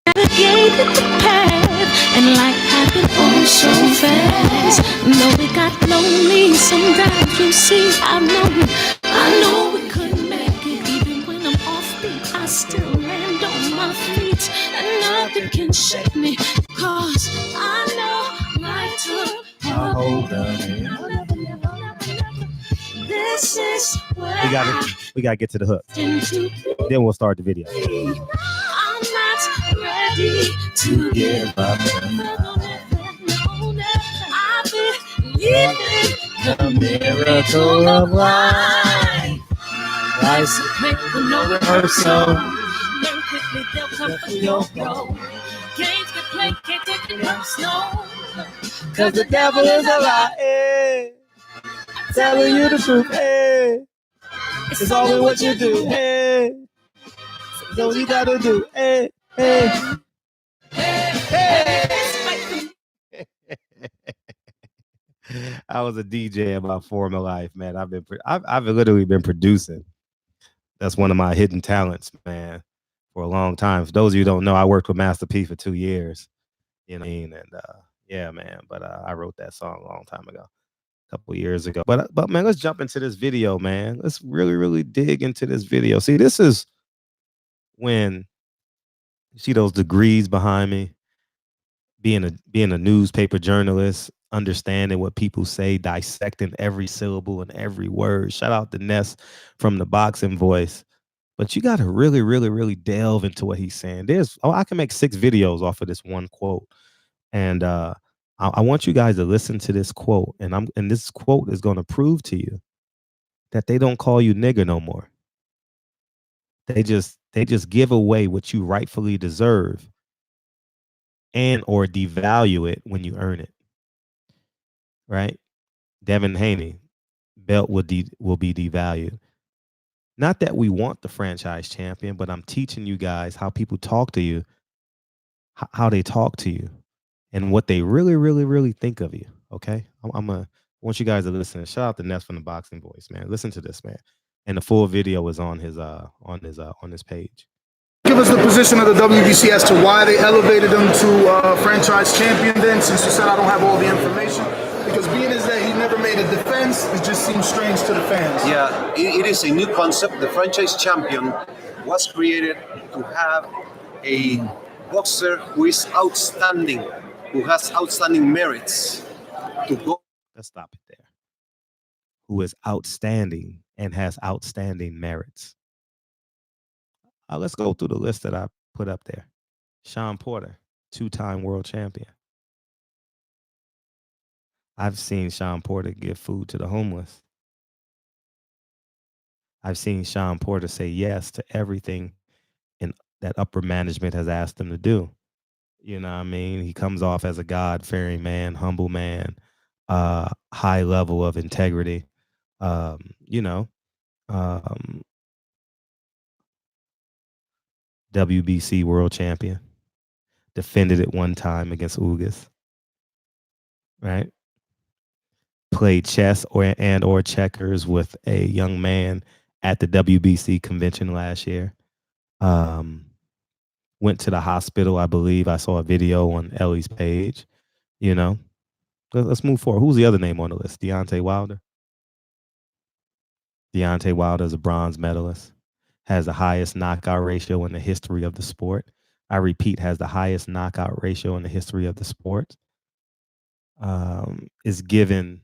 navigated the path, and life happened oh so fast. Though we got lonely, sometimes you see I know we couldn't make it. Even when I'm offbeat, I still land on my feet, and nothing can shake me, cause I know life took a hold of me. This is where we gotta get to the hook. Then we'll start the video. I'm not ready to give up. I believe in the miracle of life. Life's a play for no rehearsal. Learn quickly, they'll come for your role. Games get played, can't take it up slow. Cause the devil is a lie. Telling you the truth, hey. It's all in what you do, hey. So you gotta do, hey, hey. Hey. I was a DJ in my former life, man. I've literally been producing. That's one of my hidden talents, man, for a long time. For those of you who don't know, I worked with Master P for 2 years. You know what I mean? And yeah, man. But I wrote that song a long time ago, a couple of years ago. But man, let's jump into this video, man. Let's really dig into this video. See, this is when you see those degrees behind me, being a newspaper journalist, understanding what people say, dissecting every syllable and every word. Shout out to Ness from the Boxing Voice. But you got to really delve into what he's saying. I can make 6 videos off of this one quote. And I want you guys to listen to this quote. And this quote is going to prove to you that they don't call you nigger no more. They just give away what you rightfully deserve and or devalue it when you earn it. Right? Devin Haney, belt will be devalued. Not that we want the franchise champion, but I'm teaching you guys how people talk to you, how they talk to you, and what they really think of you. Okay, I want you guys to listen. Shout out to Ness from the Boxing Voice, man. Listen to this, man. And the full video is on his page. Give us the position of the WBC as to why they elevated him to franchise champion. Then, since you said I don't have all the information. Because being is that he never made a defense, it just seems strange to the fans. Yeah, it is a new concept. The franchise champion was created to have a boxer who is outstanding, who has outstanding merits to go. Let's stop it there. Who is outstanding and has outstanding merits. Let's go through the list that I put up there. Sean Porter, 2-time world champion. I've seen Sean Porter give food to the homeless. I've seen Sean Porter say yes to everything that upper management has asked him to do. You know what I mean? He comes off as a God-fearing man, humble man, high level of integrity. WBC world champion. Defended it one time against Ugas. Right? Played chess or checkers with a young man at the WBC convention last year. Went to the hospital, I believe. I saw a video on Ellie's page. You know, let's move forward. Who's the other name on the list? Deontay Wilder. Deontay Wilder is a bronze medalist. Has the highest knockout ratio in the history of the sport. I repeat, has the highest knockout ratio in the history of the sport. Is given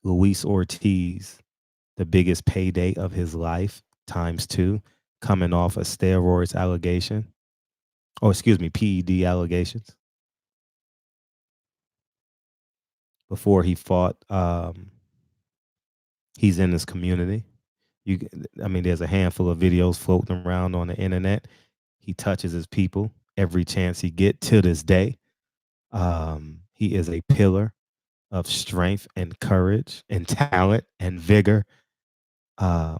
Luis Ortiz the biggest payday of his life, ×2, coming off a steroids allegation. PED allegations. Before he fought, he's in his community. There's a handful of videos floating around on the internet. He touches his people every chance he gets to this day. He is a pillar of strength and courage and talent and vigor to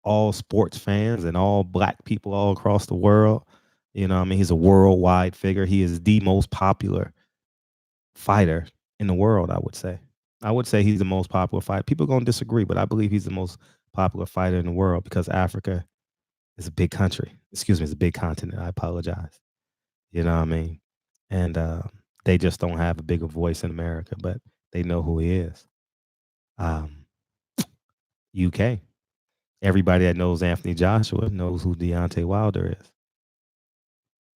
all sports fans and all Black people all across the world. You know, he's a worldwide figure. He is the most popular fighter in the world, I would say. I would say he's the most popular fighter. People are going to disagree, but I believe he's the most popular fighter in the world because Africa It's a big country. Excuse me, it's a big continent. I apologize. You know what I mean? And they just don't have a bigger voice in America, but they know who he is. UK. Everybody that knows Anthony Joshua knows who Deontay Wilder is.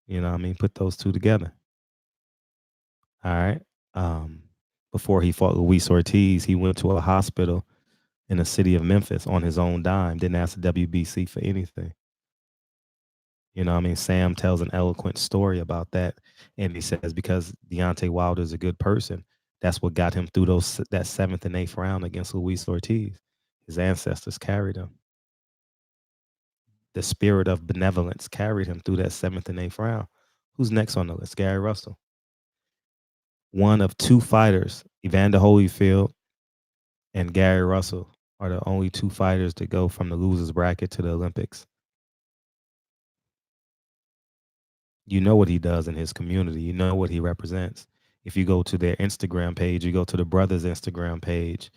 You know what I mean? Put those two together. All right. Before he fought Luis Ortiz, he went to a hospital in the city of Memphis on his own dime. Didn't ask the WBC for anything. You know what I mean? Sam tells an eloquent story about that. And he says because Deontay Wilder is a good person, that's what got him through that 7th and 8th round against Luis Ortiz. His ancestors carried him. The spirit of benevolence carried him through that 7th and 8th round. Who's next on the list? Gary Russell. One of two fighters, Evander Holyfield and Gary Russell, are the only two fighters to go from the losers bracket to the Olympics. You know what he does in his community. You know what he represents. If you go to their Instagram page, you go to the brothers' Instagram page.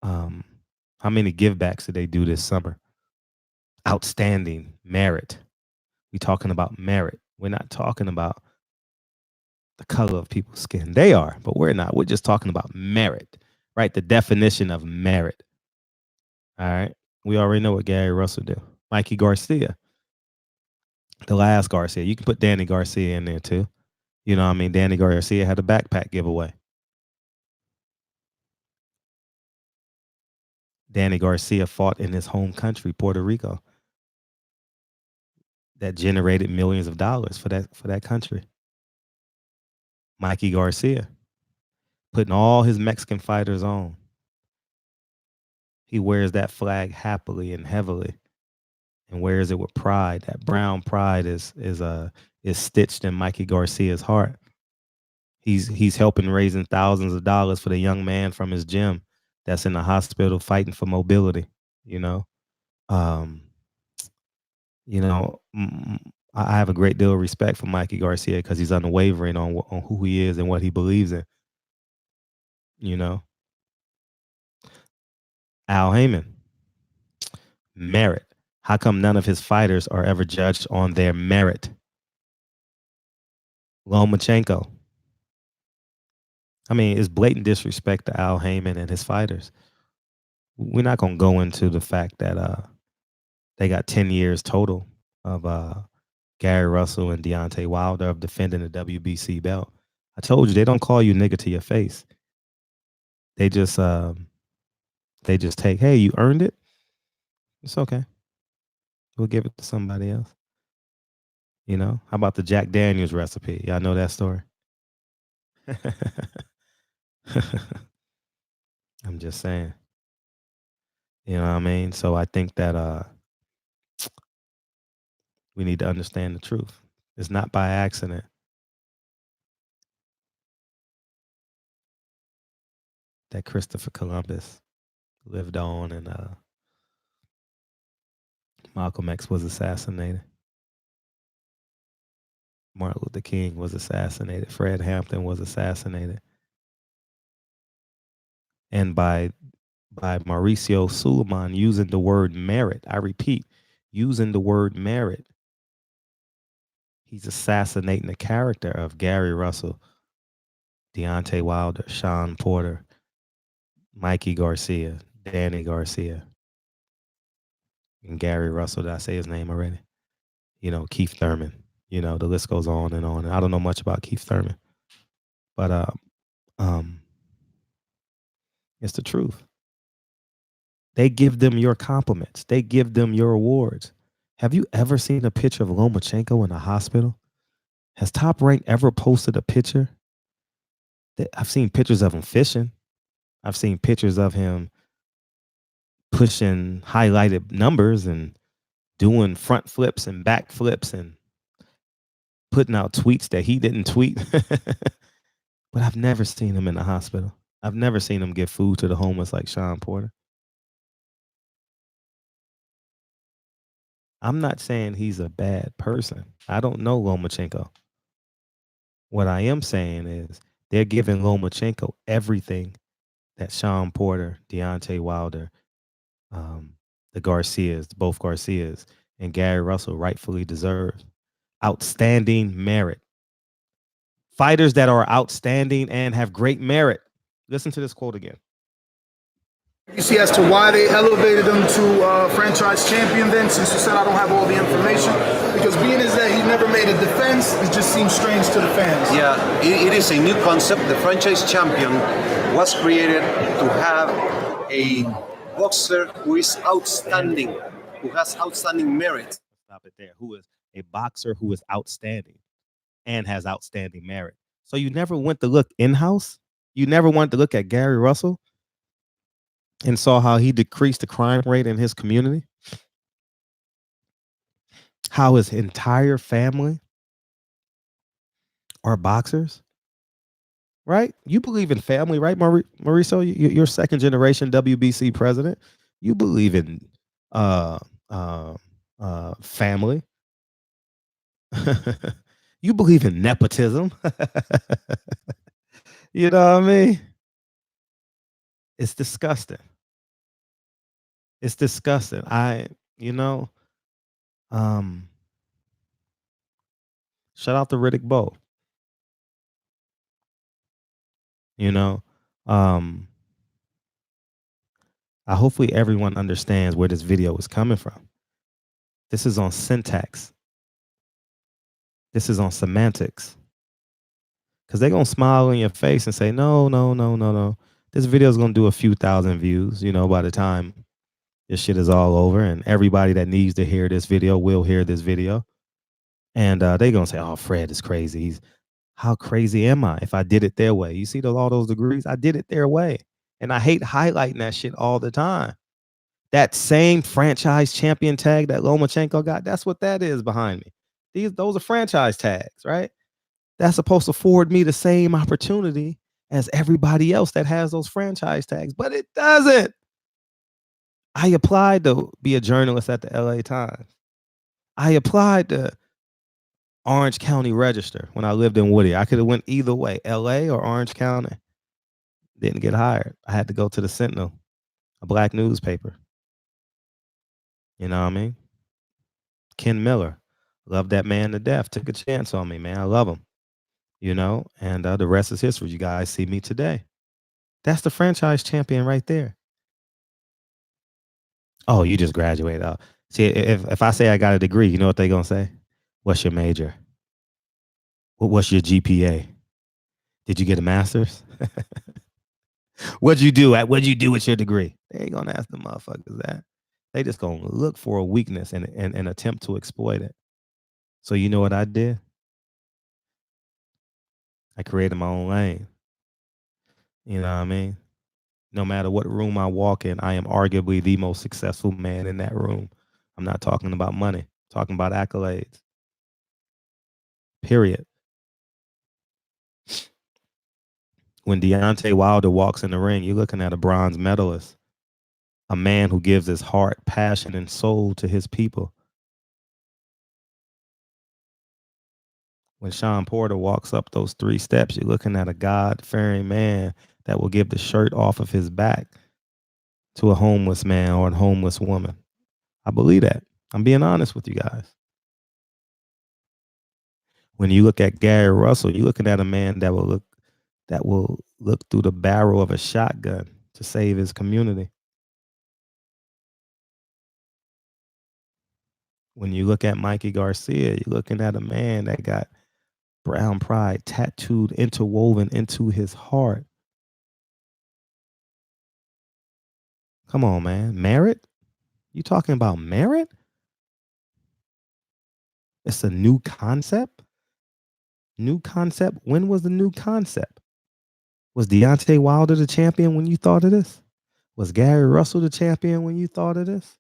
How many givebacks did they do this summer? Outstanding merit. We're talking about merit. We're not talking about the color of people's skin. They are, but we're not. We're just talking about merit, right? The definition of merit. All right. We already know what Gary Russell do. Mikey Garcia. The last Garcia. You can put Danny Garcia in there too. You know what I mean? Danny Garcia had a backpack giveaway. Danny Garcia fought in his home country, Puerto Rico. That generated millions of dollars for that country. Mikey Garcia, putting all his Mexican fighters on. He wears that flag happily and heavily, and wears it with pride. That brown pride is stitched in Mikey Garcia's heart. He's helping raising thousands of dollars for the young man from his gym that's in the hospital fighting for mobility. You know, I have a great deal of respect for Mikey Garcia because he's unwavering on who he is and what he believes in. You know, Al Haymon, merit. How come none of his fighters are ever judged on their merit? Lomachenko. I mean, it's blatant disrespect to Al Haymon and his fighters. We're not going to go into the fact that they got 10 years total of Gary Russell and Deontay Wilder of defending the WBC belt. I told you, they don't call you nigga to your face. They just take, hey, you earned it. It's okay. We'll give it to somebody else. You know, how about the Jack Daniels recipe? Y'all know that story? I'm just saying. You know what I mean? So I think that we need to understand the truth. It's not by accident. That Christopher Columbus lived on and Malcolm X was assassinated. Martin Luther King was assassinated. Fred Hampton was assassinated. And by Mauricio Suleiman using the word merit, I repeat, using the word merit, he's assassinating the character of Gary Russell, Deontay Wilder, Sean Porter, Mikey Garcia, Danny Garcia, and Gary Russell. Did I say his name already? You know, Keith Thurman. You know, the list goes on and on. And I don't know much about Keith Thurman, but it's the truth. They give them your compliments. They give them your awards. Have you ever seen a picture of Lomachenko in a hospital? Has Top Rank ever posted a picture? I've seen pictures of him fishing. I've seen pictures of him pushing highlighted numbers and doing front flips and back flips and putting out tweets that he didn't tweet. But I've never seen him in the hospital. I've never seen him give food to the homeless like Sean Porter. I'm not saying he's a bad person. I don't know Lomachenko. What I am saying is they're giving Lomachenko everything that Sean Porter, Deontay Wilder, the Garcias, both Garcias, and Gary Russell rightfully deserves. Outstanding merit. Fighters that are outstanding and have great merit. Listen to this quote again. You see as to why they elevated him to franchise champion then, since you said I don't have all the information? Because being is that he never made a defense, it just seems strange to the fans. Yeah, it is a new concept. The franchise champion was created to have a boxer who is outstanding, who has outstanding merit. Stop it there. Who is a boxer who is outstanding and has outstanding merit. So you never went to look in-house? You never wanted to look at Gary Russell and saw how he decreased the crime rate in his community? How his entire family are boxers? Right? You believe in family, right, Mauricio? You're second generation WBC president. You believe in family. You believe in nepotism. You know what I mean? It's disgusting. It's disgusting. Shout out to Riddick Bowe. Hopefully everyone understands where this video is coming from. This is on syntax. This is on semantics. Because they're going to smile in your face and say, no. This video is going to do a few thousand views, by the time this shit is all over. And everybody that needs to hear this video will hear this video. And they're going to say, oh, Fred is crazy. How crazy am I if I did it their way? You see all those degrees? I did it their way. And I hate highlighting that shit all the time. That same franchise champion tag that Lomachenko got, that's what that is behind me. Those are franchise tags, right? That's supposed to afford me the same opportunity as everybody else that has those franchise tags, but it doesn't. I applied to be a journalist at the LA Times. I applied to Orange County Register when I lived in Woody. I could have went either way, LA or Orange County. Didn't get hired. I had to go to the Sentinel, a black newspaper. You know what I mean? Ken Miller, loved that man to death. Took a chance on me, man. I love him. And the rest is history. You guys see me today. That's the franchise champion right there. Oh, you just graduated. See, if I say I got a degree, you know what they're going to say? What's your major? What's your GPA? Did you get a master's? What'd you do with your degree? They ain't going to ask the motherfuckers that. They just going to look for a weakness and attempt to exploit it. So you know what I did? I created my own lane. You know what I mean? No matter what room I walk in, I am arguably the most successful man in that room. I'm not talking about money. I'm talking about accolades. Period. When Deontay Wilder walks in the ring, you're looking at a bronze medalist, a man who gives his heart, passion, and soul to his people. When Sean Porter walks up those 3 steps, you're looking at a God-fearing man that will give the shirt off of his back to a homeless man or a homeless woman. I believe that. I'm being honest with you guys. When you look at Gary Russell, you're looking at a man that will look through the barrel of a shotgun to save his community. When you look at Mikey Garcia, you're looking at a man that got brown pride tattooed, interwoven into his heart. Come on, man. Merit? You talking about merit? It's a new concept? New concept? When was the new concept? Was Deontay Wilder the champion when you thought of this? Was Gary Russell the champion when you thought of this?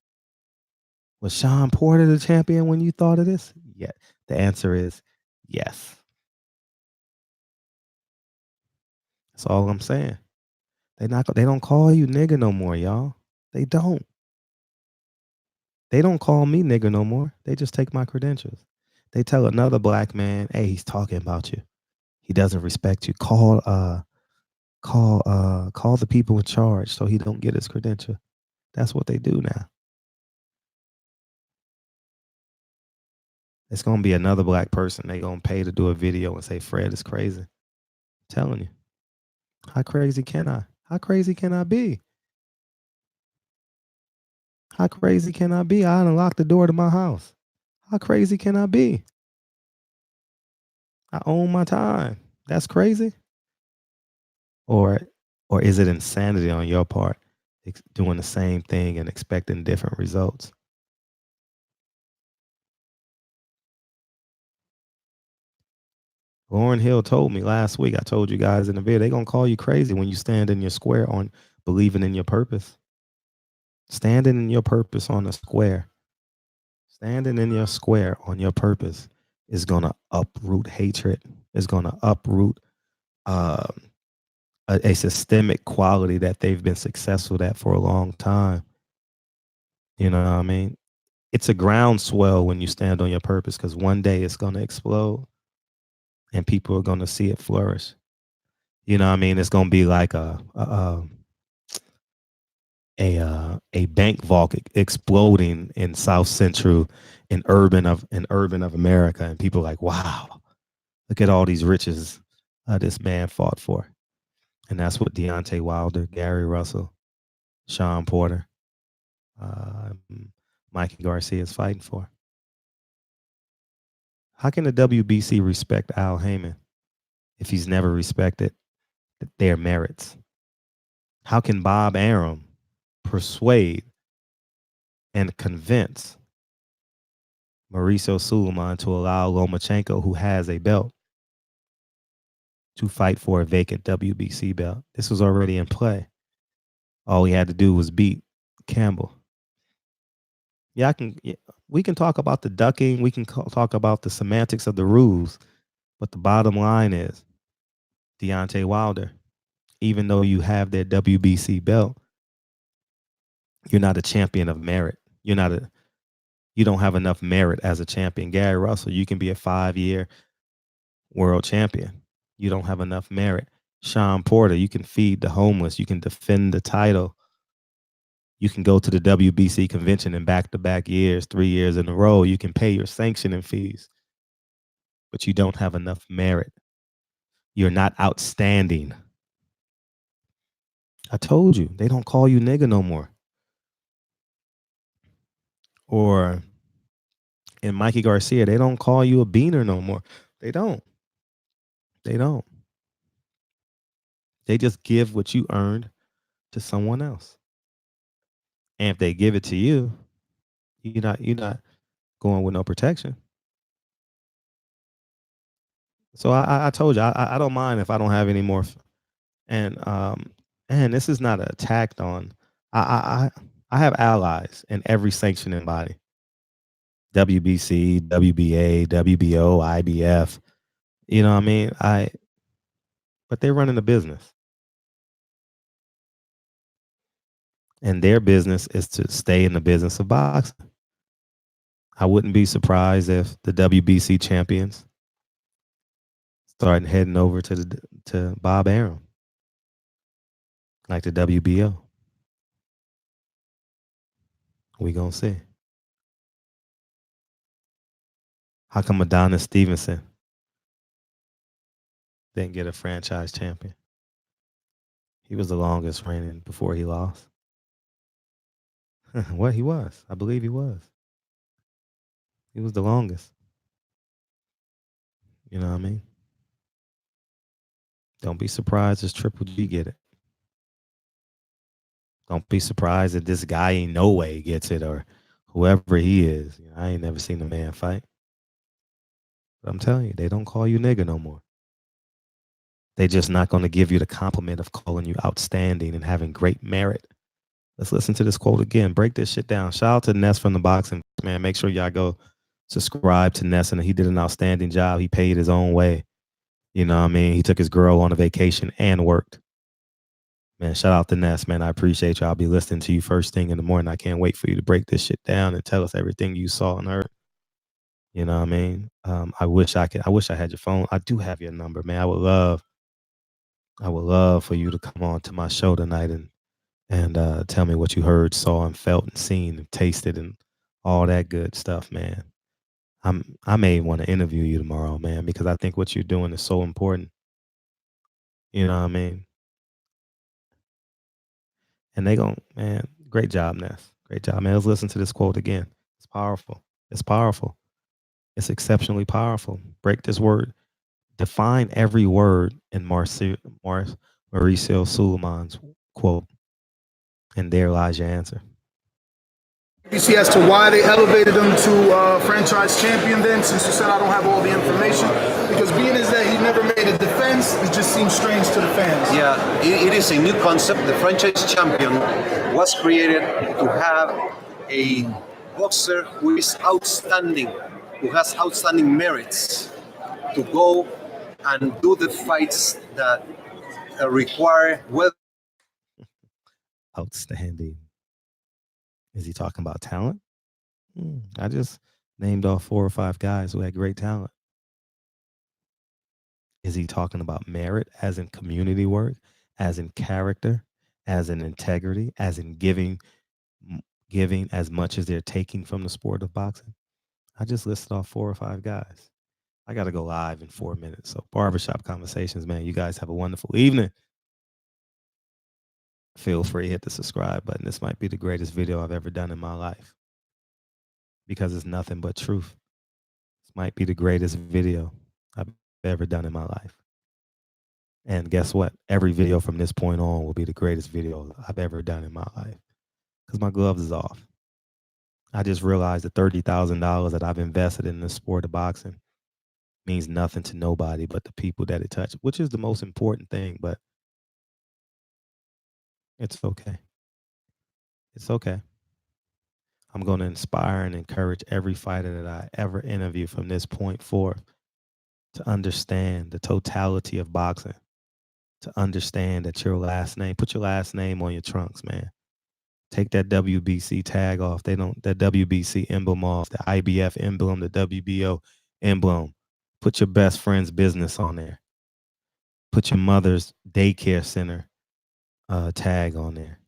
Was Sean Porter the champion when you thought of this? Yeah. The answer is yes. That's all I'm saying. They don't call you nigga no more, y'all. They don't. They don't call me nigga no more. They just take my credentials. They tell another black man, hey, he's talking about you. He doesn't respect you. Call the people in charge so he don't get his credential. That's what they do now. It's gonna be another black person they gonna pay to do a video and say Fred is crazy. I'm telling you. How crazy can I? How crazy can I be? How crazy can I be? I unlocked the door to my house. How crazy can I be? I own my time. That's crazy. Or is it insanity on your part, doing the same thing and expecting different results? Lauren Hill told me last week, I told you guys in the video, they're going to call you crazy when you stand in your square on believing in your purpose. Standing in your purpose on a square. Standing in your square on your purpose is going to uproot hatred. It's going to uproot a systemic quality that they've been successful at for a long time. You know what I mean? It's a groundswell when you stand on your purpose, because one day it's going to explode and people are going to see it flourish. You know what I mean? It's going to be like a bank vault exploding in South Central in urban of America, and people are like, wow, look at all these riches this man fought for. And that's what Deontay Wilder, Gary Russell, Sean Porter, Mikey Garcia is fighting for. How can the WBC respect Al Haymon if he's never respected their merits? How can Bob Arum persuade and convince Mauricio Sulaiman to allow Lomachenko, who has a belt, to fight for a vacant WBC belt? This was already in play. All he had to do was beat Campbell. Yeah, we can talk about the ducking. We can talk about the semantics of the rules. But the bottom line is, Deontay Wilder, even though you have their WBC belt, you're not a champion of merit. You don't have enough merit as a champion. Gary Russell, you can be a 5-year world champion. You don't have enough merit. Sean Porter, you can feed the homeless. You can defend the title. You can go to the WBC convention in back-to-back years, 3 years in a row. You can pay your sanctioning fees, but you don't have enough merit. You're not outstanding. I told you, they don't call you nigga no more. Or in Mikey Garcia, they don't call you a beaner no more. They don't. They don't. They just give what you earned to someone else. And if they give it to you, you're not going with no protection. So I told you, I don't mind if I don't have any more. And this is not an attack on. I have allies in every sanctioning body. WBC, WBA, WBO, IBF. You know what I mean? But they're running a business. And their business is to stay in the business of boxing. I wouldn't be surprised if the WBC champions started heading over to Bob Arum, like the WBO. We gonna see. How come Adonis Stevenson didn't get a franchise champion? He was the longest reigning before he lost. What he was? I believe he was. He was the longest. You know what I mean? Don't be surprised if Triple G get it. Don't be surprised if this guy ain't no way gets it, or whoever he is. You know, I ain't never seen a man fight. But I'm telling you, they don't call you nigga no more. They just not going to give you the compliment of calling you outstanding and having great merit. Let's listen to this quote again. Break this shit down. Shout out to Ness from the boxing, man. Make sure y'all go subscribe to Ness, and he did an outstanding job. He paid his own way. You know what I mean? He took his girl on a vacation and worked. Man, shout out to Ness, man. I appreciate you. I'll be listening to you first thing in the morning. I can't wait for you to break this shit down and tell us everything you saw and heard. You know what I mean? I wish I had your phone. I do have your number, man. I would love for you to come on to my show tonight and tell me what you heard, saw, and felt, and seen, and tasted, and all that good stuff, man. I may want to interview you tomorrow, man, because I think what you're doing is so important. You know what I mean? And they gon' man, great job, Ness. Great job, man. Let's listen to this quote again. It's powerful. It's powerful. It's exceptionally powerful. Break this word. Define every word in Mauricio Suleiman's quote, and there lies your answer. WBC as to why they elevated him to franchise champion then, since you said I don't have all the information, because being is that he never made a defense, it just seems strange to the fans. Yeah, it is a new concept. The franchise champion was created to have a boxer who is outstanding, who has outstanding merits to go and do the fights that require well. Outstanding. Is he talking about talent? I just named off 4 or 5 guys who had great talent. Is he talking about merit, as in community work, as in character, as in integrity, as in giving as much as they're taking from the sport of boxing? I just listed off 4 or 5 guys. I got to go live in 4 minutes. So Barbershop Conversations, man, you guys have a wonderful evening. Feel free to hit the subscribe button. This might be the greatest video I've ever done in my life, because it's nothing but truth. This might be the greatest video I've ever done in my life. And guess what? Every video from this point on will be the greatest video I've ever done in my life, because my gloves is off. I just realized the $30,000 that I've invested in the sport of boxing means nothing to nobody but the people that it touched, which is the most important thing, but it's okay. It's okay. I'm going to inspire and encourage every fighter that I ever interview from this point forth to understand the totality of boxing, to understand that your last name, put your last name on your trunks, man. Take that WBC tag off. That WBC emblem off, the IBF emblem, the WBO emblem. Put your best friend's business on there. Put your mother's daycare center tag on there.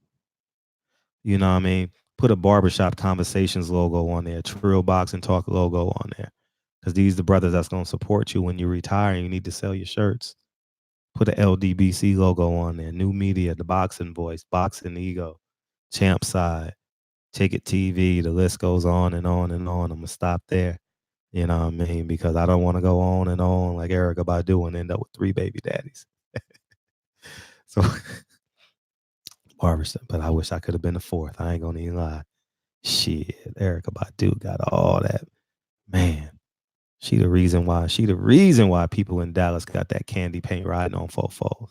You know what I mean? Put a Barbershop Conversations logo on there, Trill Boxing Talk logo on there. Because these are the brothers that's going to support you when you retire and you need to sell your shirts. Put a LDBC logo on there. New Media, The Boxing Voice, Boxing Ego, Champ Side, Ticket TV. The list goes on and on and on. I'm going to stop there. You know what I mean? Because I don't want to go on and on like Erykah Badu and end up with 3 baby daddies. So, Barbershop, but I wish I could have been the 4th. I ain't going to even lie. Shit, Erykah Badu got all that. Man, she the reason why people in Dallas got that candy paint riding on fofos.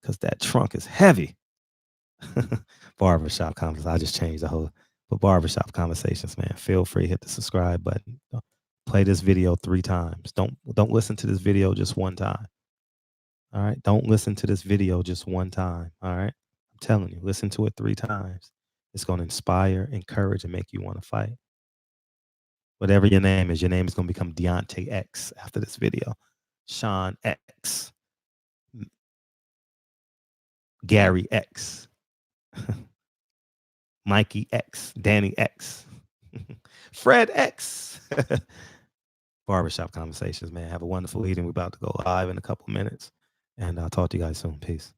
Because that trunk is heavy. Barbershop Conversations. I just changed the whole. But Barbershop Conversations, man. Feel free to hit the subscribe button. Play this video 3 times. Don't listen to this video just 1 time. All right. Don't listen to this video just 1 time. All right. I'm telling you, listen to it 3 times. It's going to inspire, encourage, and make you want to fight. Whatever your name is going to become Deontay X after this video. Sean X. Gary X. Mikey X. Danny X. Fred X. Barbershop Conversations, man. Have a wonderful evening. We're about to go live in a couple minutes. And I'll talk to you guys soon. Peace.